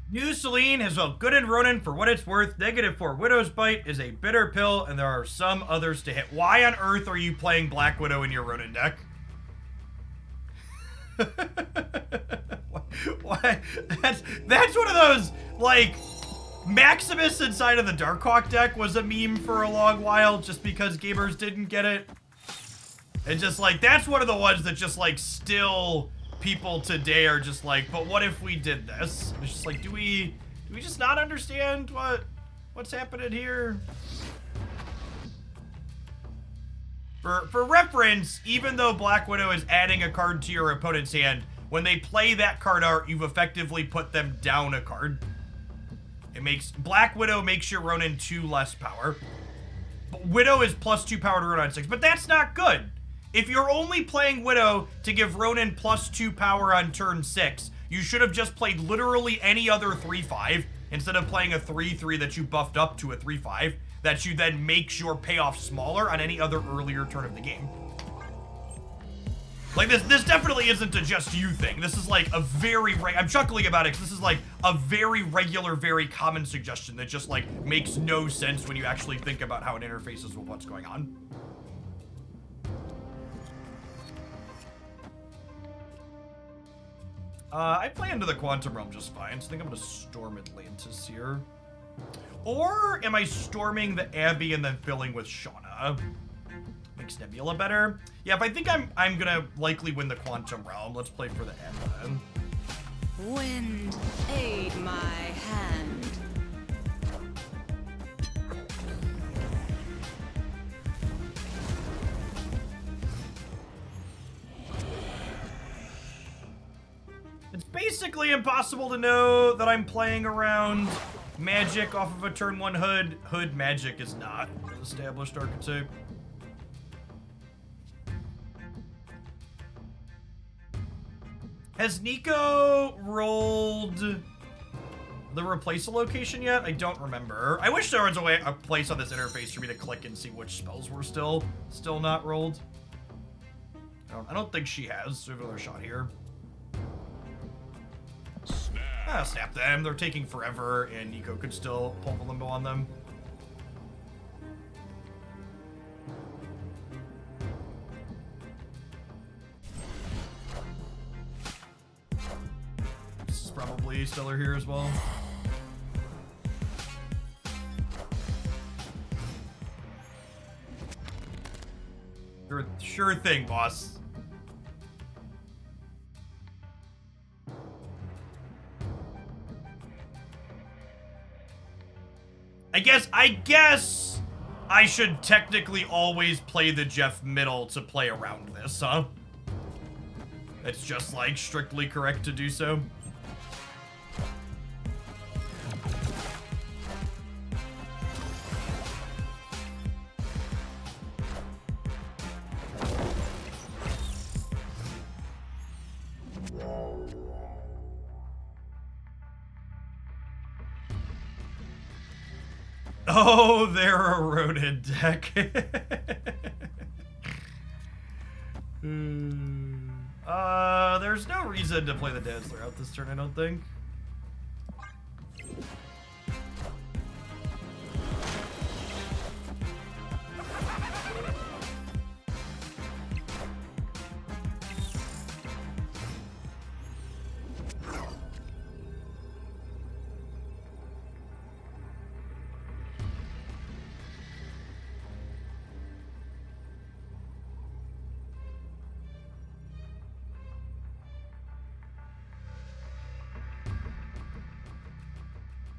New Celine has felt good in Ronin for what it's worth. -4 Widow's Bite is a bitter pill, and there are some others to hit. Why on earth are you playing Black Widow in your Ronin deck? Why? That's one of those, like, Maximus inside of the Darkhawk deck was a meme for a long while just because gamers didn't get it. And just, like, that's one of the ones that just, like, still people today are just like, but what if we did this? It's just like, do we just not understand what's happening here? For reference, even though Black Widow is adding a card to your opponent's hand, when they play that card out, you've effectively put them down a card. Black Widow makes your Ronin 2 less power. But Widow is +2 power to Ronin 6, but that's not good. If you're only playing Widow to give Ronin +2 power on turn 6, you should have just played literally any other 3/5 instead of playing a 3/3 that you buffed up to a 3/5 that you then makes your payoff smaller on any other earlier turn of the game. Like, this definitely isn't a just you thing. This is like a very, I'm chuckling about it because this is like a very regular, very common suggestion that just like makes no sense when you actually think about how it interfaces with what's going on. I play into the Quantum Realm just fine, so I think I'm gonna storm Atlantis here. Or am I storming the Abbey and then filling with Shanna? Makes Nebula better. Yeah, if I think I'm gonna likely win the Quantum Realm, let's play for the Abbey then. Wind, aid my hand. It's basically impossible to know that I'm playing around magic off of a turn 1 Hood. Hood magic is not an established archetype. Has Nico rolled the replace a location yet? I don't remember. I wish there was a place on this interface for me to click and see which spells were still not rolled. I don't think she has, so we have another shot here. Snap them. They're taking forever, and Nico could still pull the limbo on them. This is probably Stellar here as well. Sure thing, boss. I guess I should technically always play the Jeff middle to play around this, huh? It's just, like, strictly correct to do so. Oh, they're a Ronin deck. There's no reason to play the Dazzler out this turn, I don't think.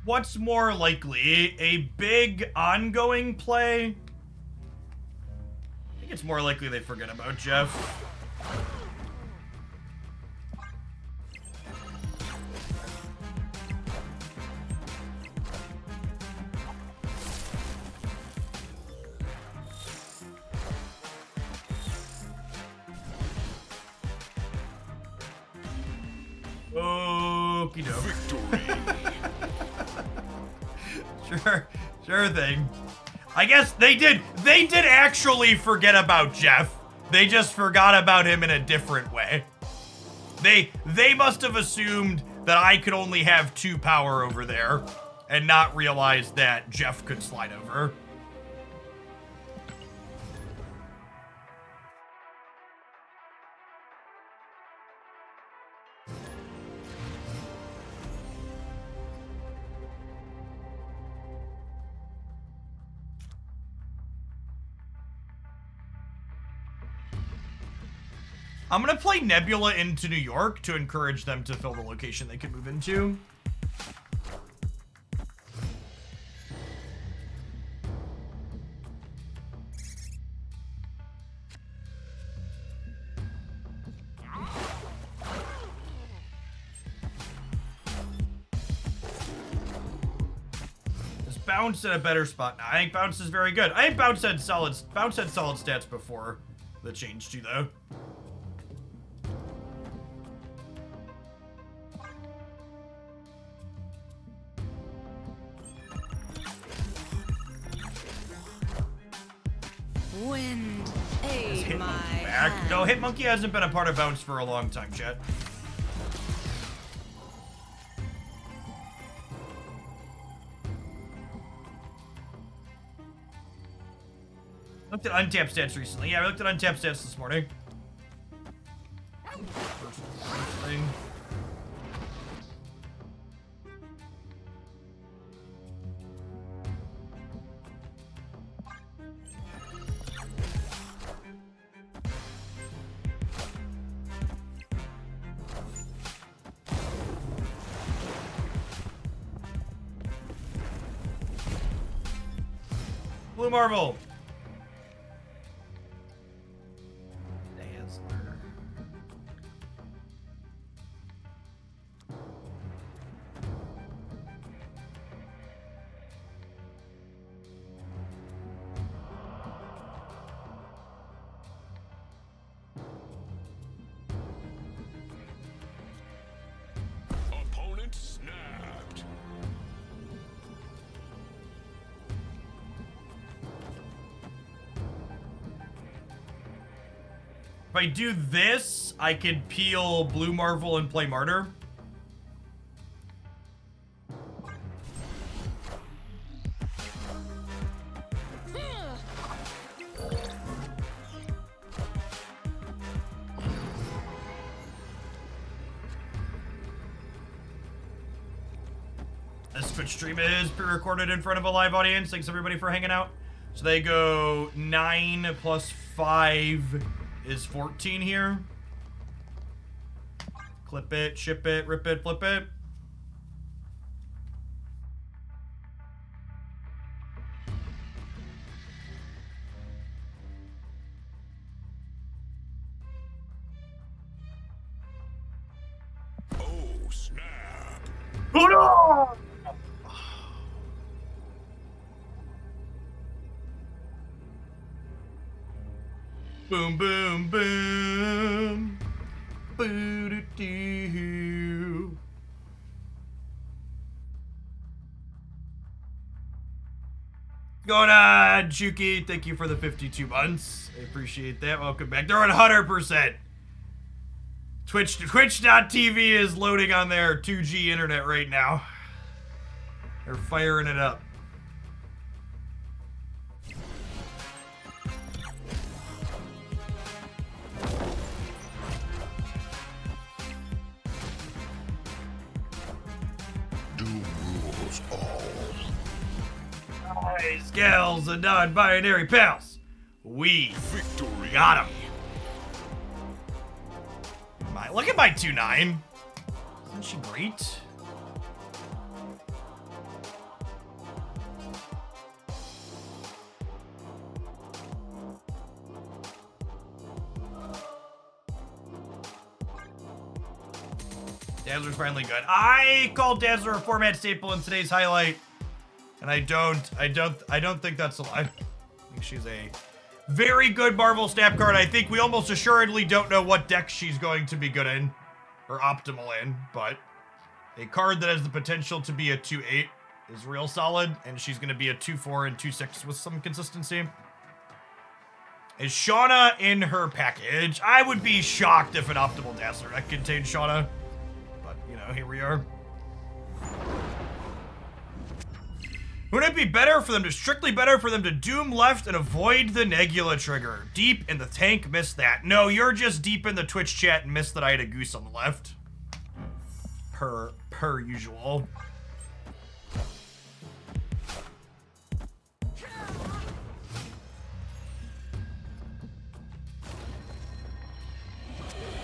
What's more likely? A big ongoing play? I think it's more likely they forget about Jeff. Okie doke. Victory. Sure thing. I guess they did actually forget about Jeff. They just forgot about him in a different way. They must have assumed that I could only have 2 power over there and not realize that Jeff could slide over. I'm gonna play Nebula into New York to encourage them to fill the location they can move into. Is Bounce in a better spot now? I think Bounce is very good. I think Bounce had solid stats before the change too, though. Wind, aid my hand. No, Hitmonkey hasn't been a part of Bounce for a long time, chat. Looked at untapped stats recently. Yeah, we looked at untapped stats this morning. First thing. Blue Marvel. Dazzler. Opponent snapped. If I do this, I can peel Blue Marvel and play Martyr. This Twitch stream is pre-recorded in front of a live audience. Thanks everybody for hanging out. So they go 9 plus 5 is 14 here. Clip it, ship it, rip it, flip it. Oh, snap. Oh no! Boom, boom, boom. Boo-doo-doo. Going on, Chuki. Thank you for the 52 months. I appreciate that. Welcome back. They're at 100%. Twitch.tv is loading on their 2G internet right now. They're firing it up. Doom rules all. Nice gals and non-binary pals. We Victory. got him. Look at my 2-9. Isn't she great? Dazzler's finally good. I called Dazzler a format staple in today's highlight, and I don't think that's a lie. I think she's a very good Marvel Snap card. I think we almost assuredly don't know what deck she's going to be good in, or optimal in, but a card that has the potential to be a 2-8 is real solid, and she's going to be a 2-4 and 2-6 with some consistency. Is Shanna in her package? I would be shocked if an optimal Dazzler deck contained Shanna. you know, here we are. Wouldn't it be better for them to, strictly better for them to doom left and avoid the Negula trigger? Deep in the tank, missed that. No, you're just deep in the Twitch chat and missed that I had a goose on the left. Per usual.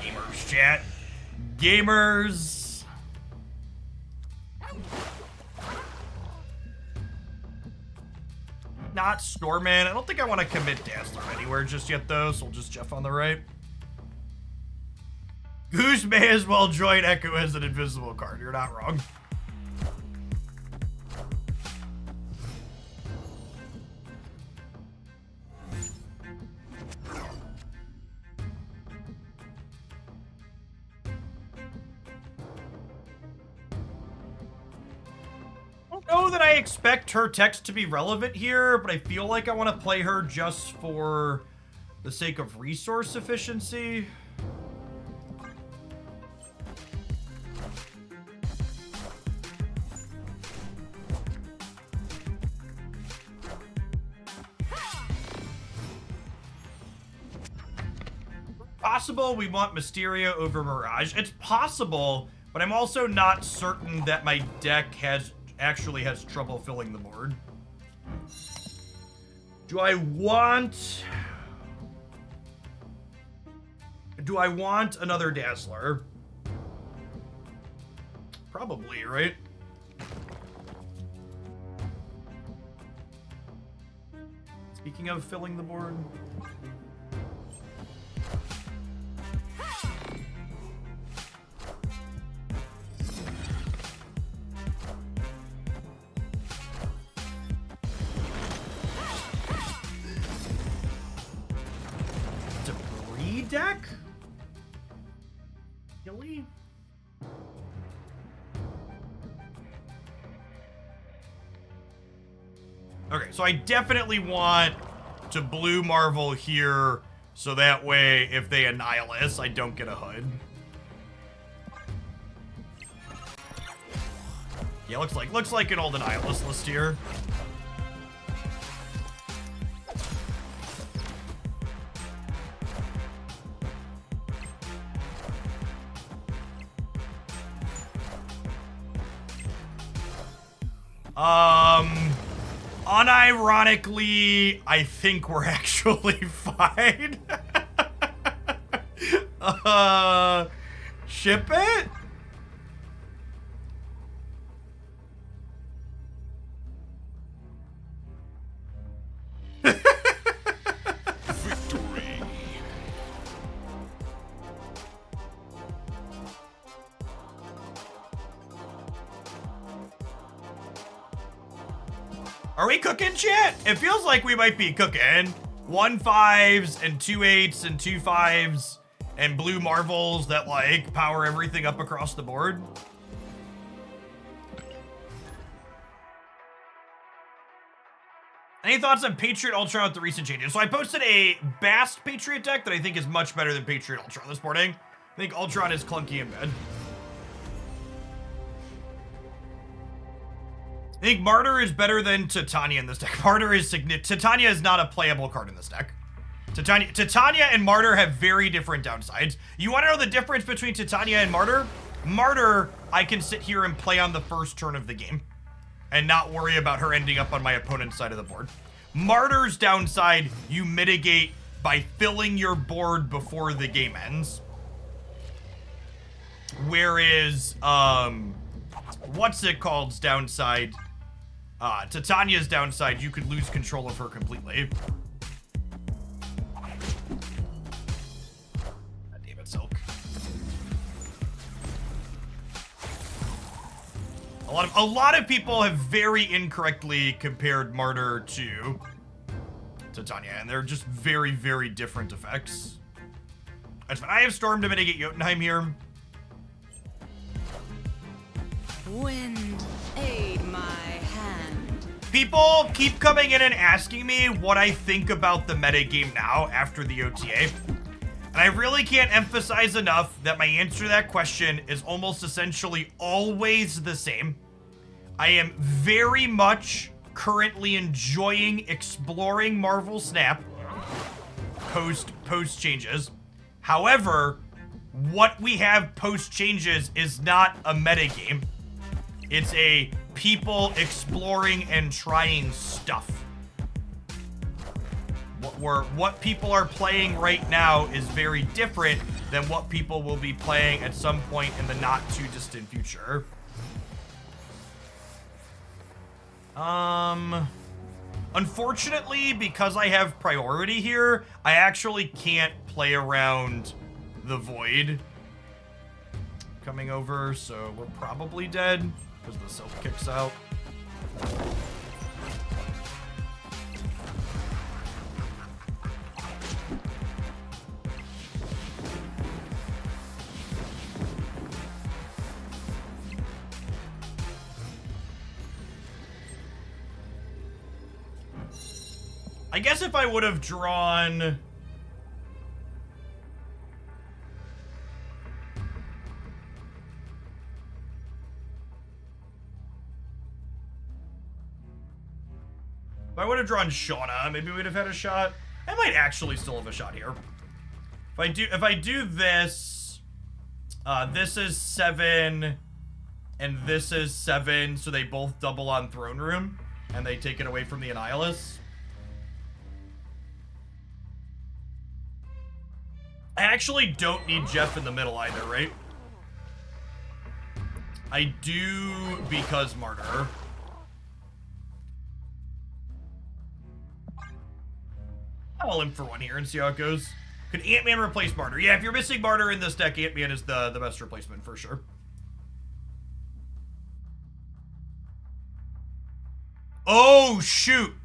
Gamers chat. Gamers. Not Storman. I don't think I want to commit Dazzler anywhere just yet, though, so we'll just Jeff on the right. Goose may as well join Echo as an invisible card. You're not wrong. I don't know that I expect her text to be relevant here, but I feel like I want to play her just for the sake of resource efficiency. Possible we want Mysteria over Mirage. It's possible, but I'm also not certain that my deck actually has trouble filling the board. Do I want another Dazzler? Probably, right? Speaking of filling the board. Deck? Really? Okay, so I definitely want to blue Marvel here, so that way if they Annihilus, I don't get a HUD. Yeah, looks like an old Annihilus list here. Unironically, I think we're actually fine. Ship it? Victory. Are we cooking, chat? It feels like we might be cooking. 1 5s and 2 8s and 2 5s and blue Marvels that like power everything up across the board. Any thoughts on Patriot Ultron with the recent changes? So I posted a Bast Patriot deck that I think is much better than Patriot Ultron this morning. I think Ultron is clunky and bad. I think Martyr is better than Titania in this deck. Martyr is Titania is not a playable card in this deck. Titania and Martyr have very different downsides. You want to know the difference between Titania and Martyr? Martyr, I can sit here and play on the first turn of the game and not worry about her ending up on my opponent's side of the board. Martyr's downside, you mitigate by filling your board before the game ends. Whereas, what's it called's downside? Titania's downside, you could lose control of her completely. God damn it, Silk. A lot of people have very incorrectly compared Martyr to Titania, and they're just very, very different effects. That's fine. I have Storm to mitigate Jotunheim here. Wind, aid my hand. People keep coming in and asking me what I think about the metagame now after the OTA. And I really can't emphasize enough that my answer to that question is almost essentially always the same. I am very much currently enjoying exploring Marvel Snap post changes. However, what we have post changes is not a metagame. It's a people exploring and trying stuff. What people are playing right now is very different than what people will be playing at some point in the not too distant future. Unfortunately, because I have priority here, I actually can't play around the void coming over, so we're probably dead because the silk kicks out. I guess if I would have drawn... If I would have drawn Shanna, maybe we'd have had a shot. I might actually still have a shot here. If I do this, this is 7, and this is 7, so they both double on Throne Room, and they take it away from the Annihilus. I actually don't need Jeff in the middle either, right? I do because Martyr. I'll in for one here and see how it goes. Could Ant-Man replace Martyr? Yeah, if you're missing Martyr in this deck, Ant-Man is the best replacement for sure. Oh, shoot.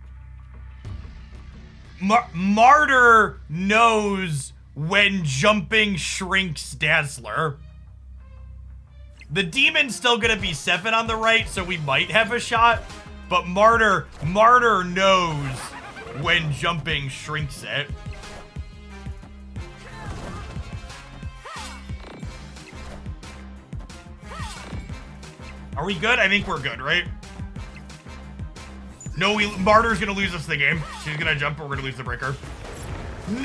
Martyr knows when jumping shrinks Dazzler. The demon's still gonna be 7 on the right, so we might have a shot. But Martyr knows when jumping shrinks it. Are we good? I think we're good, right? No, Martyr's gonna lose us the game. She's gonna jump or we're gonna lose the breaker. No!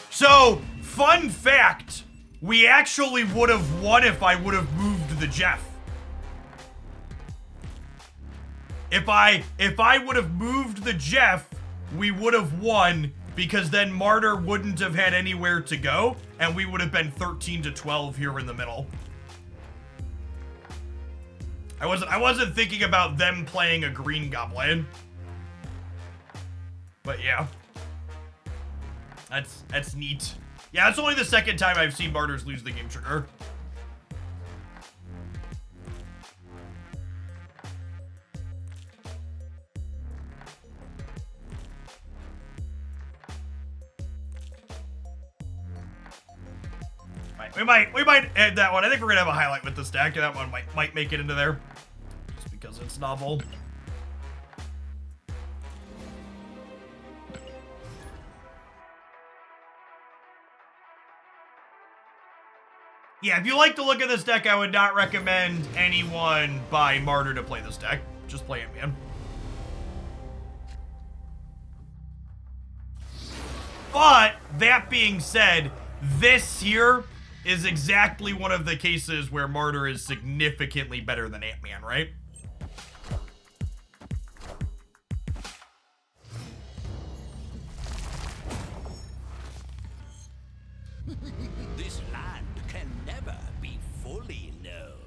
So, fun fact, we actually would have won if I would have moved the Jeff. If I would have moved the Jeff, we would have won because then Martyr wouldn't have had anywhere to go and we would have been 13-12 here in the middle. I wasn't thinking about them playing a green goblin. But yeah. That's neat. Yeah, it's only the second time I've seen Martyrs lose the game trigger. We might add that one. I think we're gonna have a highlight with this deck. That one might make it into there. Just because it's novel. Yeah, if you like the look of this deck, I would not recommend anyone buy Martyr to play this deck. Just play it, man. But, that being said, this here is exactly one of the cases where Martyr is significantly better than Ant-Man, right? This land can never be fully known.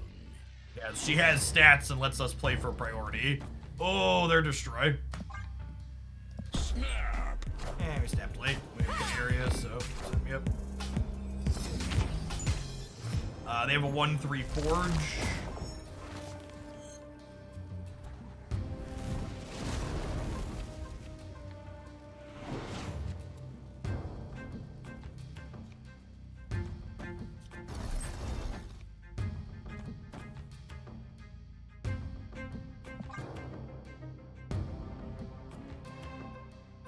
Yeah, she has stats and lets us play for priority. Oh, they're destroyed. Snap. Eh, we snapped late. We have good area, so set me up. They have a 1/3 forge.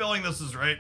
feeling this is right.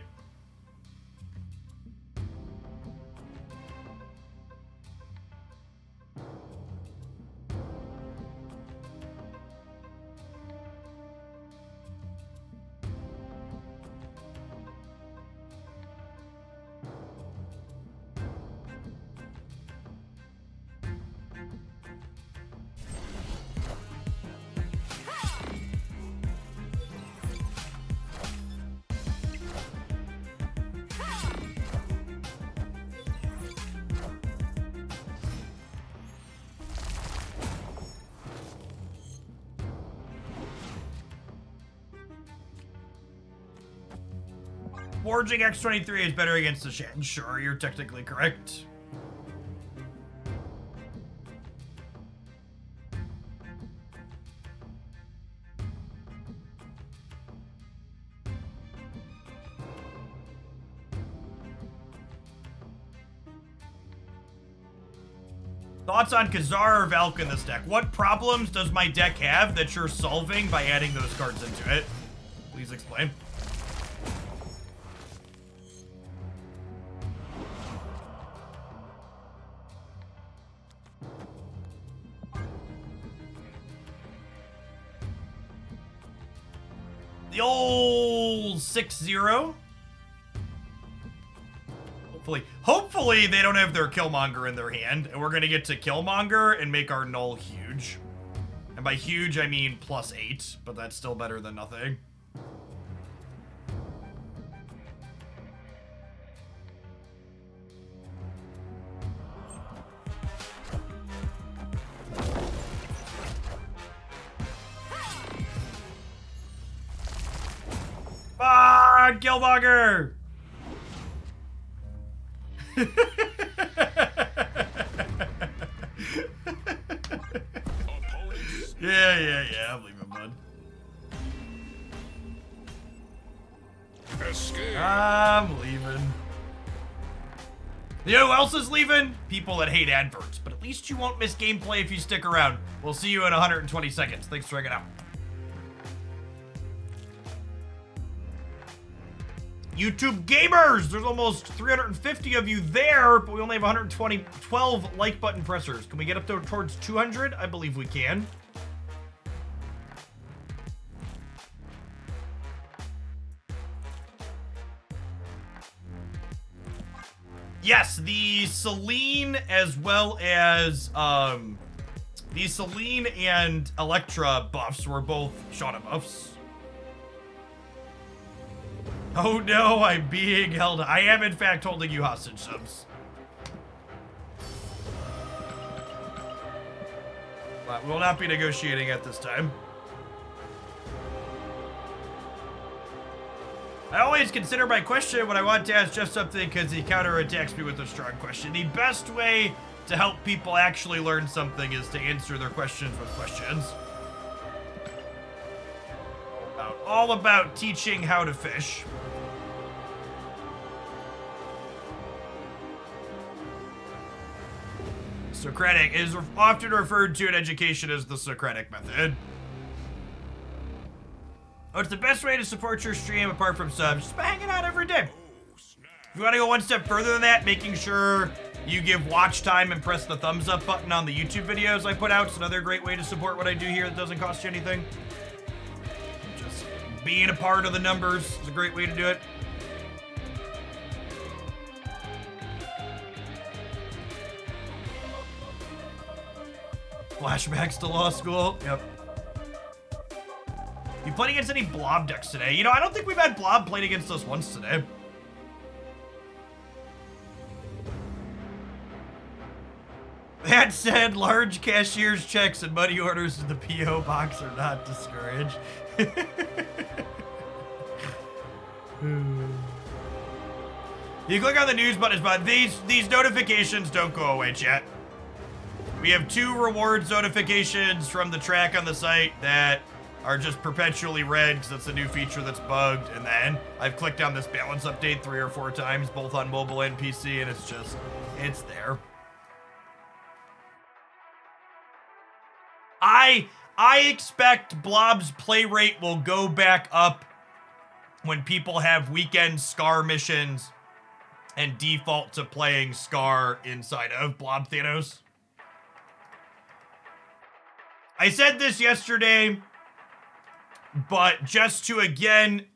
Forging X23 is better against the Shanna. Sure, you're technically correct. Thoughts on Khazar or Valk in this deck? What problems does my deck have that you're solving by adding those cards into it? Please explain. The old 6-0. Hopefully they don't have their Killmonger in their hand, and we're gonna get to Killmonger and make our null huge. And by huge, I mean +8, but that's still better than nothing. Ah, Killmonger! Yeah, I'm leaving, bud. Escape. I'm leaving. You know who else is leaving? People that hate adverts, but at least you won't miss gameplay if you stick around. We'll see you in 120 seconds. Thanks for hanging out. YouTube gamers! There's almost 350 of you there, but we only have 12 like button pressers. Can we get up to towards 200? I believe we can. Yes, the Selene as well as the Selene and Electra buffs were both Shanna buffs. Oh no, I'm being held. I am in fact holding you hostage, subs. But we will not be negotiating at this time. I always consider my question when I want to ask Jeff something because he counterattacks me with a strong question. The best way to help people actually learn something is to answer their questions with questions. All about teaching how to fish. Socratic is often referred to in education as the Socratic method. What's the best way to support your stream apart from subs? Just by hanging out every day. If you want to go one step further than that, making sure you give watch time and press the thumbs up button on the YouTube videos I put out. It's another great way to support what I do here that doesn't cost you anything. Just being a part of the numbers is a great way to do it. Flashbacks to law school. Yep. You played against any blob decks today? You know, I don't think we've had blob played against us once today. That said, large cashier's checks and money orders to the P.O. box are not discouraged. You click on the news button, but these notifications don't go away, chat. We have 2 rewards notifications from the track on the site that are just perpetually red because that's a new feature that's bugged. And then I've clicked on this balance update 3 or 4 times, both on mobile and PC, and it's there. I expect Blob's play rate will go back up when people have weekend Scar missions and default to playing Scar inside of Blob Thanos. I said this yesterday, but just to again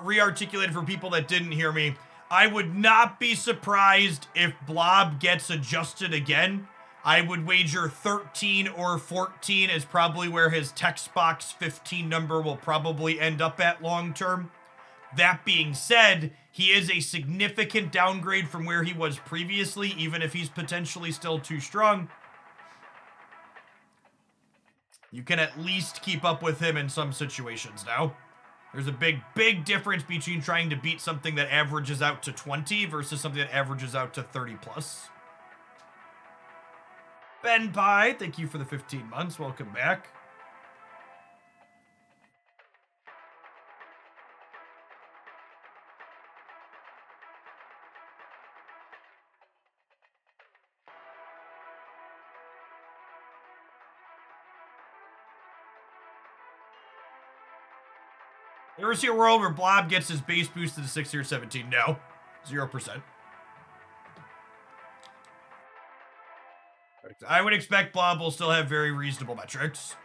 re-articulate for people that didn't hear me, I would not be surprised if Blob gets adjusted again. I would wager 13 or 14 is probably where his text box 15 number will probably end up at long term. That being said, he is a significant downgrade from where he was previously, even if he's potentially still too strong. You can at least keep up with him in some situations now. There's a big difference between trying to beat something that averages out to 20 versus something that averages out to 30 plus. Ben Pie, thank you for the 15 months. Welcome back. You ever see a world where Blob gets his base boosted to 60 or 17? No. 0%. I would expect Blob will still have very reasonable metrics.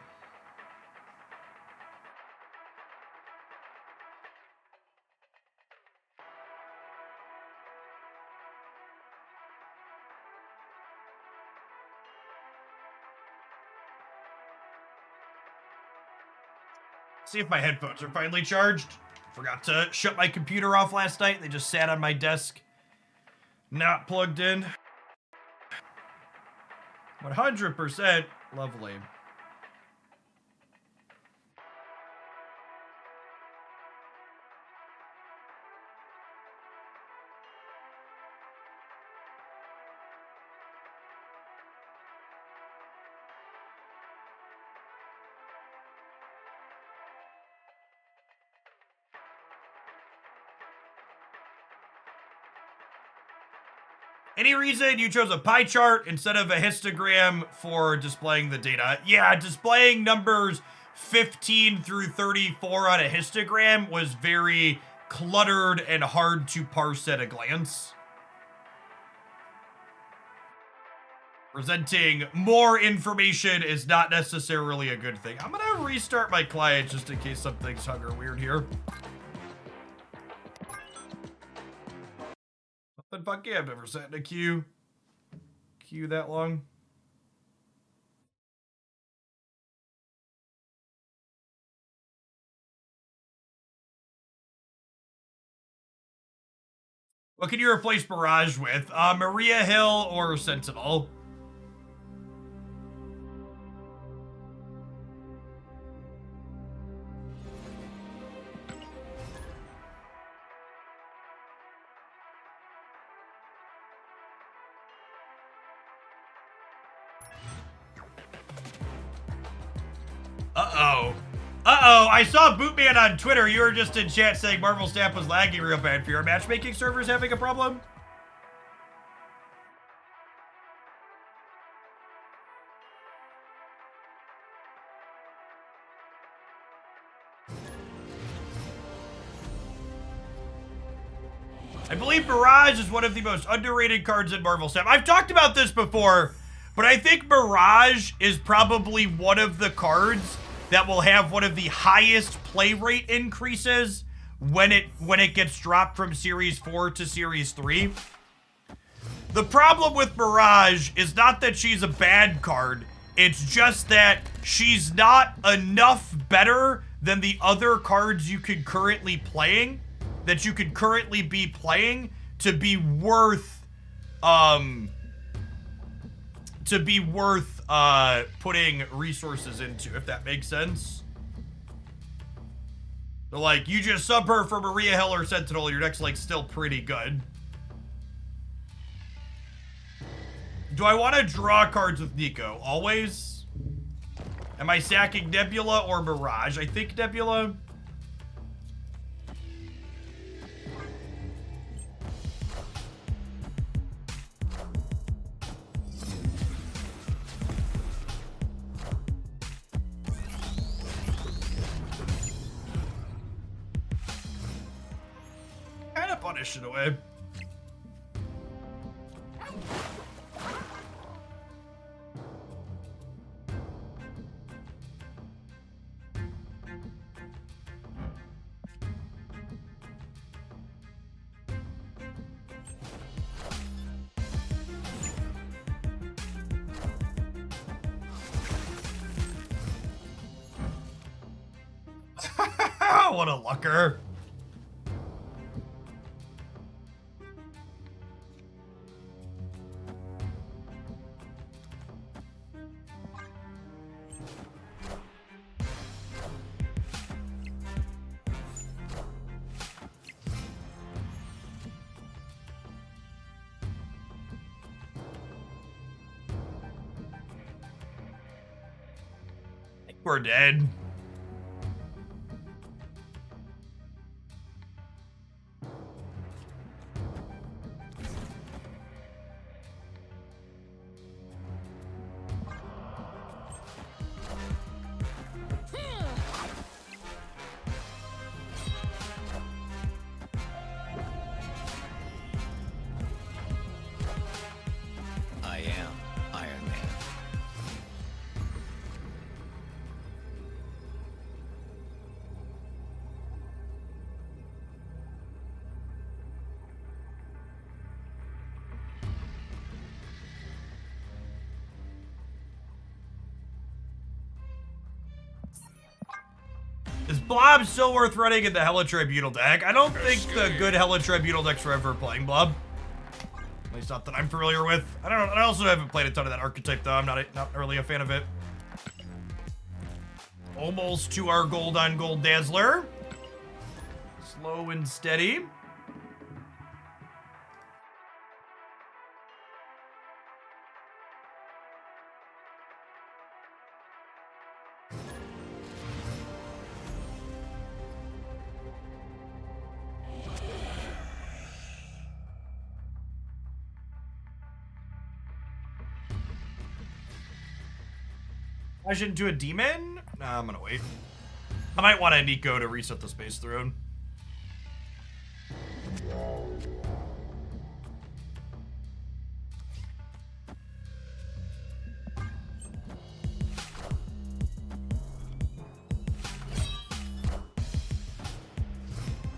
See if my headphones are finally charged. Forgot to shut my computer off last night. They just sat on my desk, not plugged in. 100% lovely. Any reason you chose a pie chart instead of a histogram for displaying the data? Yeah, displaying numbers 15 through 34 on a histogram was very cluttered and hard to parse at a glance. Presenting more information is not necessarily a good thing. I'm gonna restart my client just in case something's hung or weird here. But fuck yeah, I've never sat in a queue that long. What can you replace Mirage with? Maria Hill or Sentinel? Uh-oh, I saw Bootman on Twitter. You were just in chat saying Marvel Snap was lagging real bad for your matchmaking servers having a problem? I believe Mirage is one of the most underrated cards in Marvel Snap. I've talked about this before, but I think Mirage is probably one of the cards that will have one of the highest play rate increases when it gets dropped from Series 4 to Series 3. The problem with Mirage is not that she's a bad card, it's just that she's not enough better than the other cards you could currently be playing to be worth putting resources into, if that makes sense. So, like, you just sub her for Maria Hill or Sentinel, your deck's, like, still pretty good. Do I want to draw cards with Nico? Always? Am I sacking Nebula or Mirage? I think Nebula. my shit away. What a lucker. I think we're dead. I am Iron Man. Is Blob still worth running in the Hella Tribunal deck? I don't think the good Hella Tribunal decks are ever playing Blob. At least not that I'm familiar with. I don't know. I also haven't played a ton of that archetype though. I'm not really a fan of it. Almost to our gold on gold Dazzler. Slow and steady. Dash into a demon? Nah, I'm gonna wait. I might want a Nico to reset the Space Throne.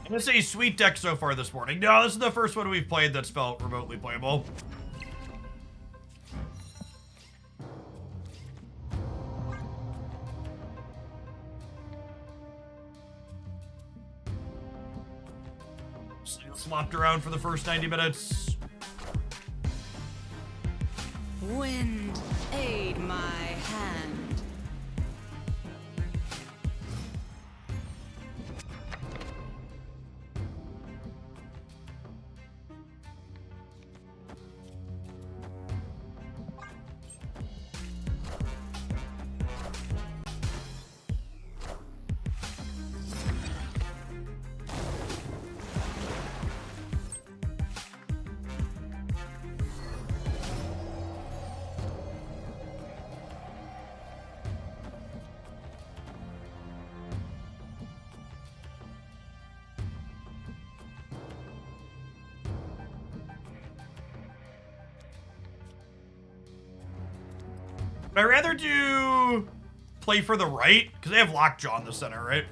I'm gonna say sweet deck so far this morning. No, this is the first one we've played that's felt remotely playable. Slopped around for the first 90 minutes. Wind, aid my hand. Would I rather do play for the right? Because they have Lockjaw in the center, right?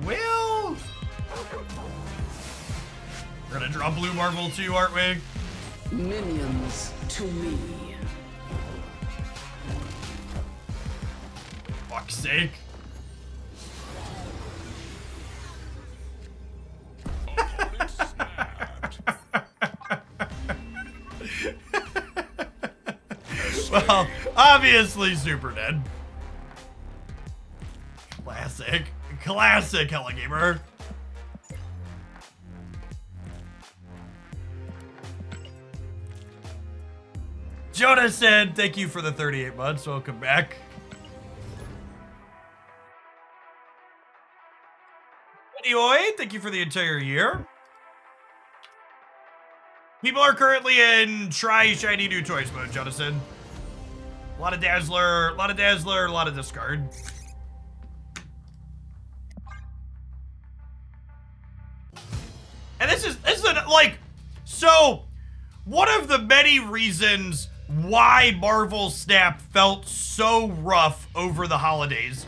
Well, we're gonna draw Blue Marvel too, aren't we? Minions to me. Fuck's sake. Well, obviously super dead. Classic. Classic Hella Gamer. Jonah said, thank you for the 38 months. Welcome back. Anyway, thank you for the entire year. People are currently in try shiny new choice mode, Jonathan. A lot of Dazzler, a lot of Dazzler, a lot of discard. And this is like, so one of the many reasons why Marvel Snap felt so rough over the holidays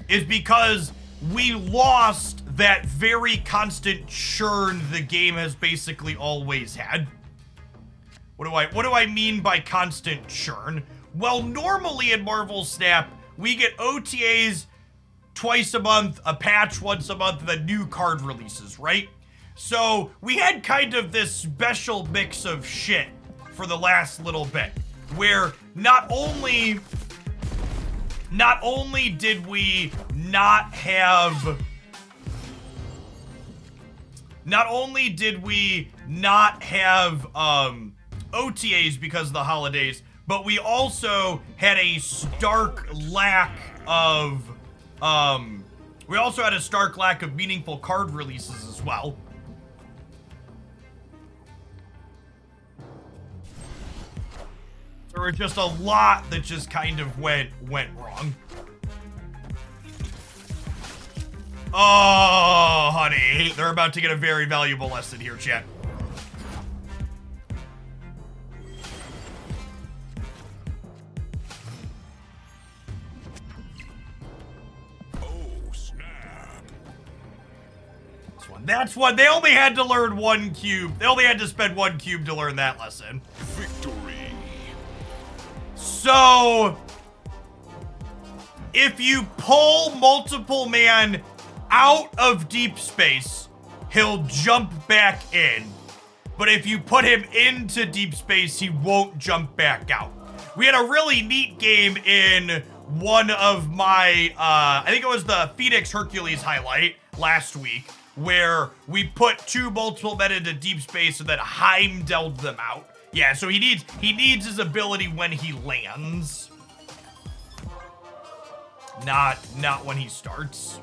is because we lost that very constant churn the game has basically always had. What do I mean by constant churn? Well, normally in Marvel Snap, we get OTAs twice a month, a patch once a month, then new card releases, right? So we had kind of this special mix of shit for the last little bit, where not only did we not have OTAs because of the holidays, but we also had a stark lack of meaningful card releases as well. There were just a lot that just kind of went wrong. Oh, honey, they're about to get a very valuable lesson here, chat. That's what they only had to learn 1 cube. They only had to spend 1 cube to learn that lesson. Victory. So, if you pull multiple man out of deep space, he'll jump back in. But if you put him into deep space, he won't jump back out. We had a really neat game in one of my, I think it was the Phoenix Hercules highlight last week, where we put 2 multiple men into deep space and then Heimdalled them out. Yeah, so he needs his ability when he lands. Not when he starts.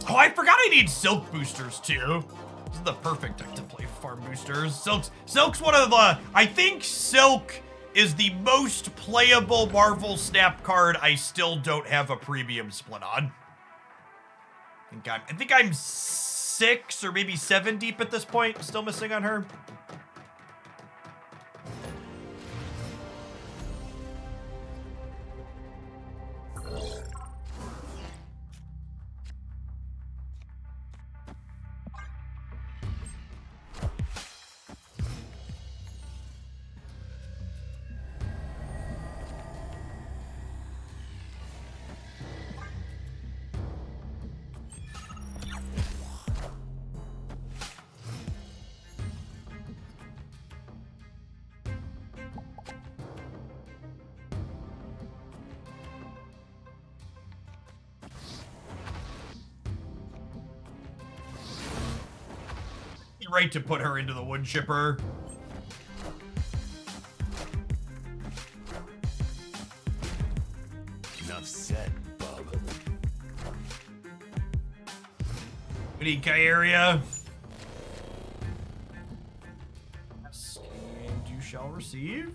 Oh, I forgot I need Silk boosters too. This is the perfect deck to play farm boosters. Silk's one of the, I think Silk is the most playable Marvel Snap card I still don't have a premium split on. I think I'm 6 or maybe 7 deep at this point, still missing on her. Right to put her into the wood chipper. Enough said, bub. We need Kyaria. Ask and you shall receive.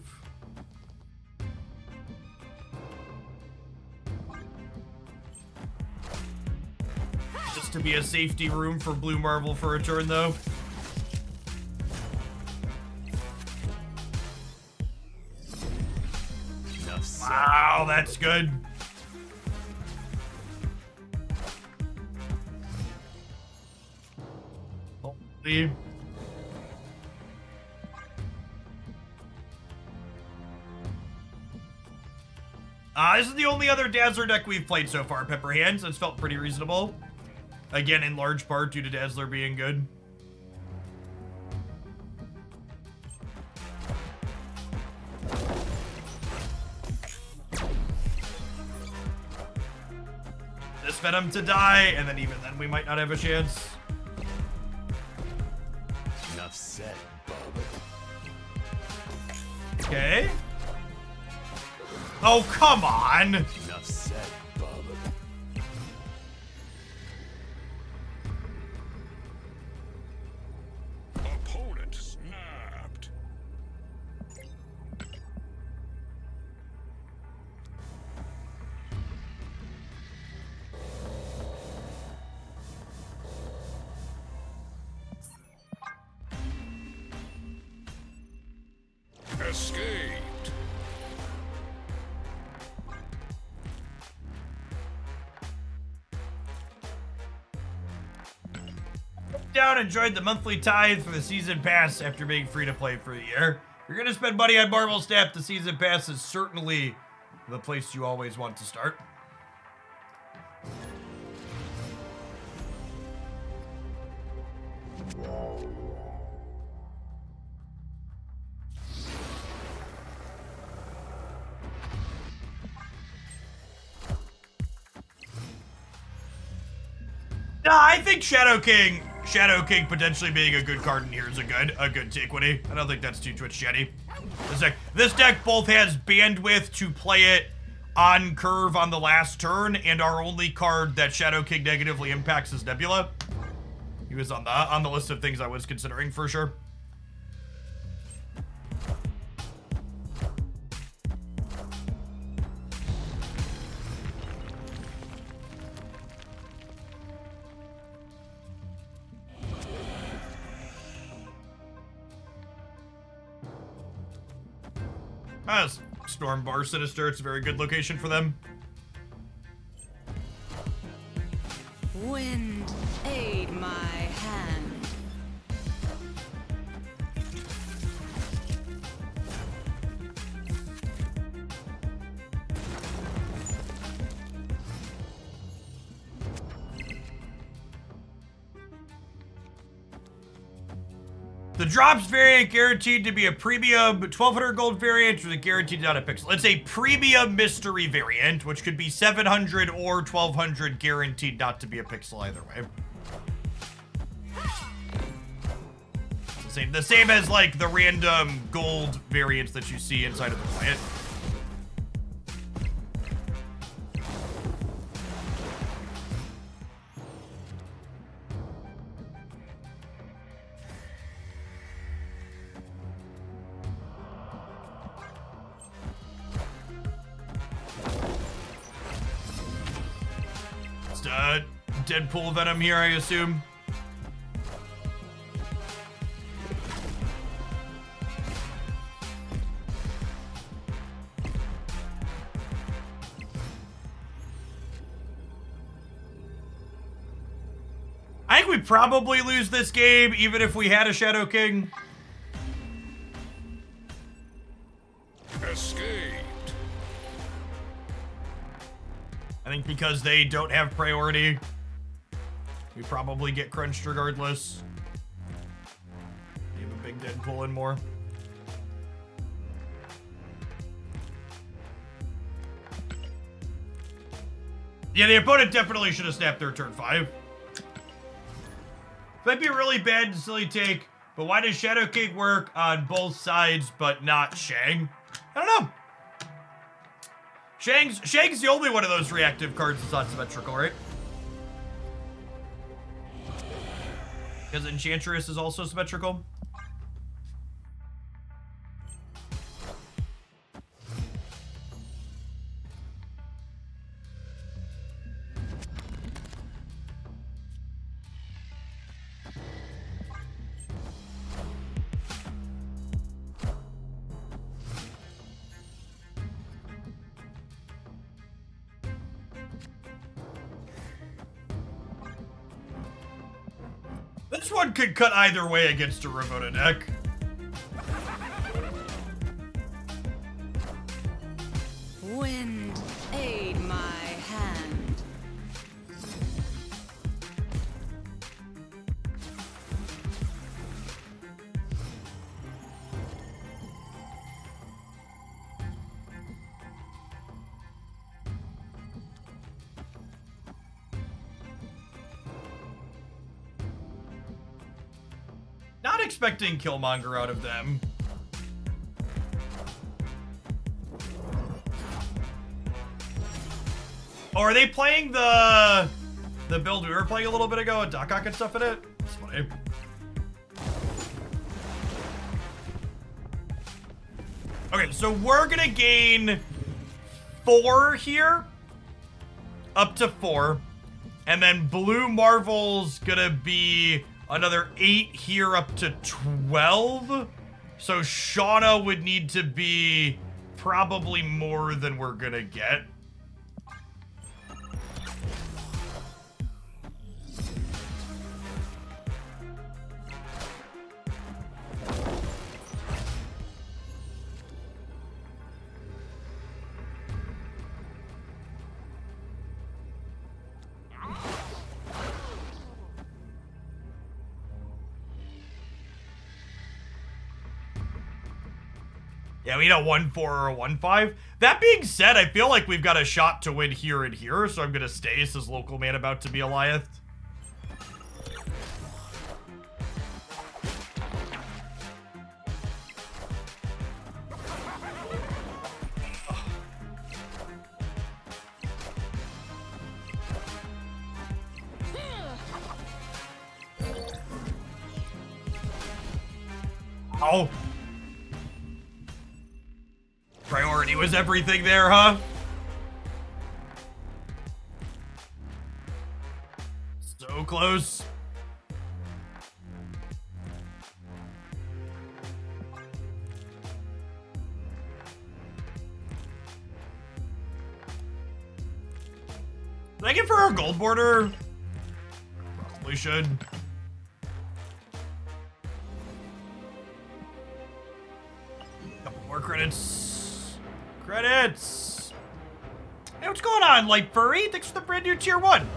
Just to be a safety room for Blue Marvel for a turn, though. Wow, that's good. Holy. This is the only other Dazzler deck we've played so far, Pepper Hands. It's felt pretty reasonable. Again, in large part due to Dazzler being good. This Venom to die, and then even then we might not have a chance. Enough said, bub. Okay. Oh, come on! Enough said, bub. Escaped. Down enjoyed the monthly tithe for the season pass after being free to play for a year. If you're gonna spend money on Marvel Snap, the season pass is certainly the place you always want to start. Nah, I think Shadow King potentially being a good card in here is a good Antiquity. I don't think that's too Twitch shitty. This deck both has bandwidth to play it on curve on the last turn, and our only card that Shadow King negatively impacts is Nebula. He was on the list of things I was considering for sure. Stormbar Sinister, it's a very good location for them. Wind, aid my hand. The drops variant guaranteed to be a premium 1200 gold variant with a guaranteed not a pixel. It's a premium mystery variant, which could be 700 or 1200 guaranteed not to be a pixel either way. The same as like the random gold variants that you see inside of the client. Deadpool Venom here, I assume. I think we probably lose this game, even if we had a Shadow King. Escaped. I think because they don't have priority, we probably get crunched regardless. You have a big Deadpool in more. Yeah, the opponent definitely should have snapped their turn 5. Might be a really bad and silly take, but why does Shadow King work on both sides but not Shang? I don't know. Shang's the only one of those reactive cards that's not symmetrical, right? Because Enchantress is also symmetrical. This one could cut either way against a Ravona deck. Wind, aid my hand. Not expecting Killmonger out of them. Oh, are they playing the build we were playing a little bit ago with Doc Ock and stuff in it? That's funny. Okay, so we're gonna gain 4 here. Up to 4. And then Blue Marvel's gonna be another 8 here up to 12. So Shanna would need to be probably more than we're gonna get. Yeah, we need a 1-4 or a 1-5. That being said, I feel like we've got a shot to win here and here, so I'm gonna stay. Says local man about to be Eliath. Oh. Priority was everything there, huh? So close. Did I get for our gold border? Probably should. Couple more credits. Credits! Hey, what's going on, Light Furry? Thanks for the brand new tier 1.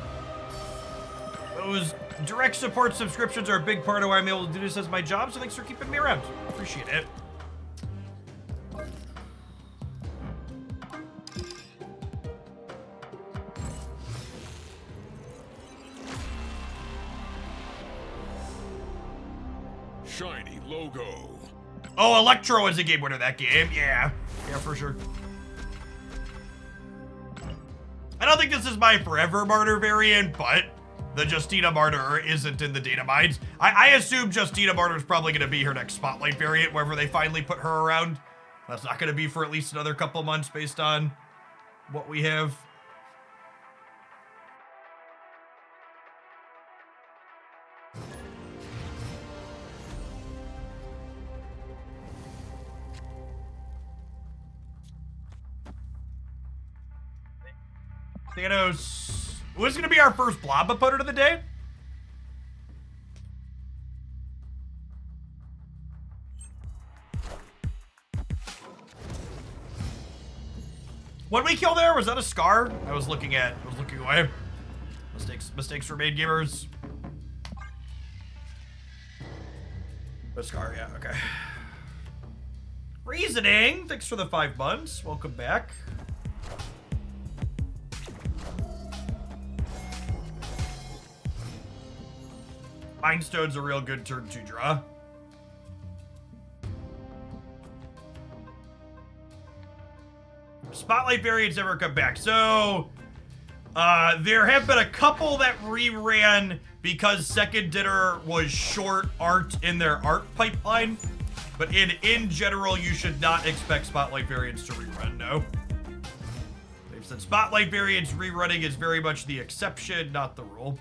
Those direct support subscriptions are a big part of why I'm able to do this as my job, so thanks for keeping me around. Appreciate it. Shiny logo. Oh, Electro is a game winner that game. Yeah. Yeah, for sure. I don't think this is my forever Martyr variant, but the Justina Martyr isn't in the data mines. I assume Justina Martyr is probably going to be her next Spotlight variant, wherever they finally put her around. That's not going to be for at least another couple months based on what we have. Thanos. Who's gonna be our first blob opponent of the day? What did we kill there? Was that a Scar? I was looking away. Mistakes for made gamers. A Scar, yeah, okay. Reasoning. Thanks for the 5 months. Welcome back. Mind Stone's a real good turn 2 draw. Spotlight variants never come back. So, there have been a couple that reran because Second Dinner was short art in their art pipeline. But in general, you should not expect Spotlight variants to rerun, no. They've said Spotlight variants rerunning is very much the exception, not the rule.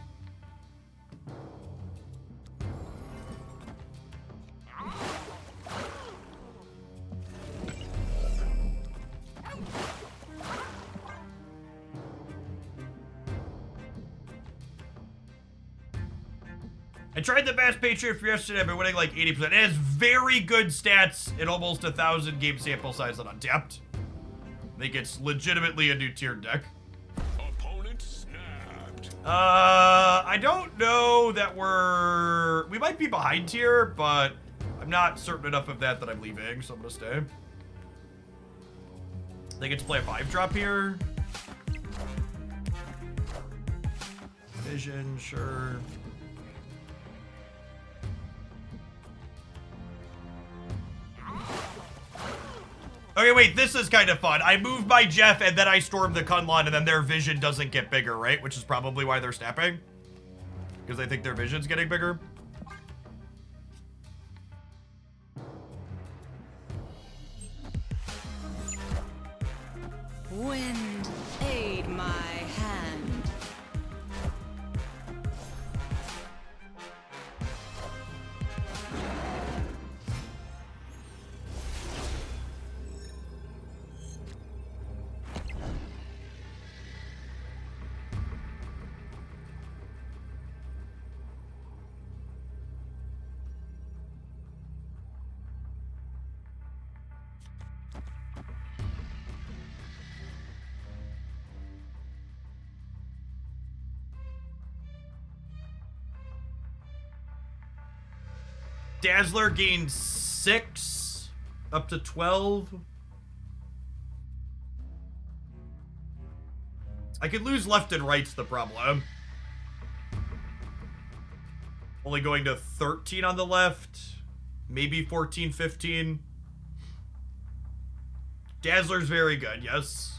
I tried the Bass Patriot for yesterday. I've been winning like 80%. It has very good stats in almost 1,000 game sample size on Untapped. I think it's legitimately a new tiered deck. Opponent snapped. I don't know that we might be behind tier, but I'm not certain enough of that I'm leaving, so I'm gonna stay. They get to play a 5-drop here. Vision, sure. Okay, wait, this is kind of fun. I move my Jeff and then I storm the Kunlun and then their vision doesn't get bigger, right? Which is probably why they're snapping. Because they think their vision's getting bigger. Wind, aid my hand. Dazzler gains 6 up to 12. I could lose left and right's the problem. Only going to 13 on the left. Maybe 14, 15. Dazzler's very good, yes.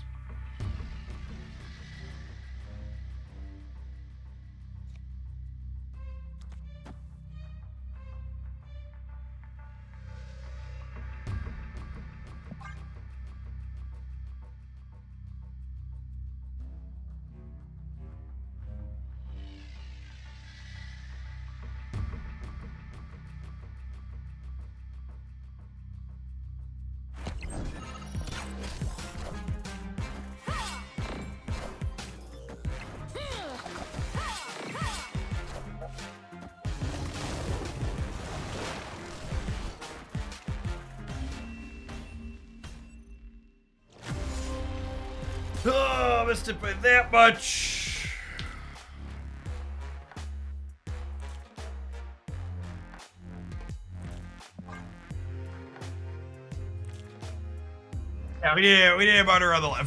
Oh, missed it by that much. Yeah, we need a Martyr on the left.